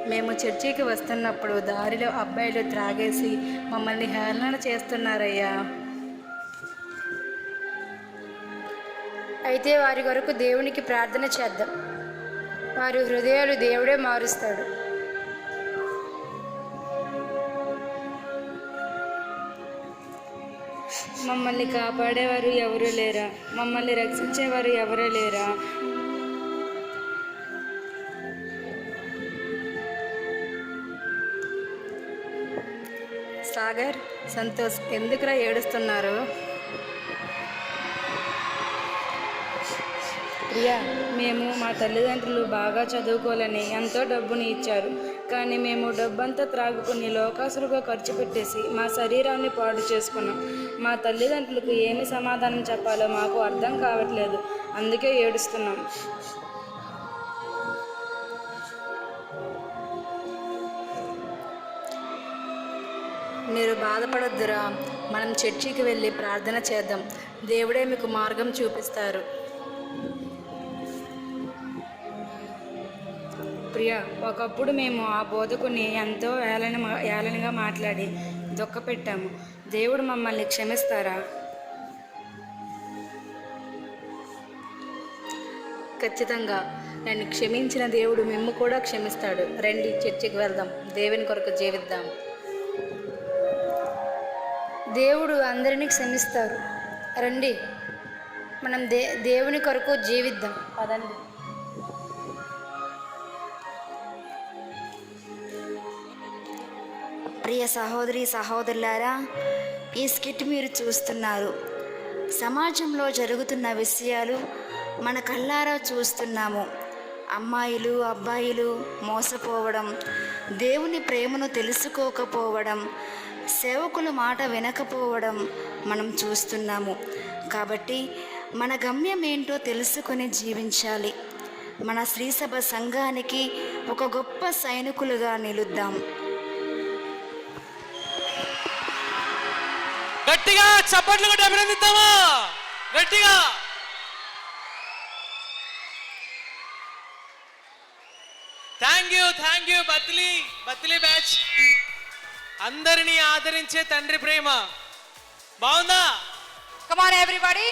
మేము చర్చికి వస్తున్నప్పుడు దారిలో అబ్బాయిలు త్రాగేసి మమ్మల్ని హేళన చేస్తున్నారయ్యా. అయితే వారి కొరకు దేవునికి ప్రార్థన చేద్దాం. వారి హృదయాలు దేవుడే మారుస్తాడు. మమ్మల్ని కాపాడేవారు ఎవరు లేరా? మమ్మల్ని రక్షించేవారు ఎవరు లేరా? సాగర్, సంతోష్ ఎందుకురా ఏడుస్తున్నారు? ప్రియా, మేము మా తల్లిదండ్రులు బాగా చదువుకోవాలని ఎంతో డబ్బుని ఇచ్చారు. కానీ మేము డబ్బంతా త్రాగుకుని లోకాసులుగా ఖర్చు పెట్టేసి మా శరీరాన్ని పాడు చేసుకున్నాం. మా తల్లిదండ్రులకు ఏమి సమాధానం చెప్పాలో మాకు అర్థం కావట్లేదు. అందుకే ఏడుస్తున్నాం. మీరు బాధపడొద్దురా. మనం చర్చికి వెళ్ళి ప్రార్థన చేద్దాం. దేవుడే మీకు మార్గం చూపిస్తారు. ప్రియా, ఒకప్పుడు మేము ఆ బోధకుని ఎంతో ఏళనగా మాట్లాడి దుఃఖపెట్టాము. దేవుడు మమ్మల్ని క్షమిస్తారా? ఖచ్చితంగా. నన్ను క్షమించిన దేవుడు మిమ్ము కూడా క్షమిస్తాడు. రండి, చర్చికి వెళ్దాం. దేవుని కొరకు జీవిద్దాం. దేవుడు అందరినీ క్షమిస్తారు. రండి, మనం దేవుని కొరకు జీవిద్దాం. పదండి. ప్రియ సహోదరి సహోదరులారా, ఈ స్కిట్ మీరు చూస్తున్నారు. సమాజంలో జరుగుతున్న విషయాలు మన కళ్ళారా చూస్తున్నాము. అమ్మాయిలు అబ్బాయిలు మోసపోవడం, దేవుని ప్రేమను తెలుసుకోకపోవడం, సేవకుల మాట వినకపోవడం మనం చూస్తున్నాము. కాబట్టి మన గమ్యం ఏంటో తెలుసుకొని జీవించాలి. మన శ్రీసభ సంఘానికి ఒక గొప్ప సైనికులుగా నిలుద్దాం. గట్టిగా చప్పట్లు కొట్టి అభినందిద్దామా? గట్టిగా. Thank you Battili batch. అందరినీ ఆదరించే తండ్రి ప్రేమ బాగుందా? Come on everybody.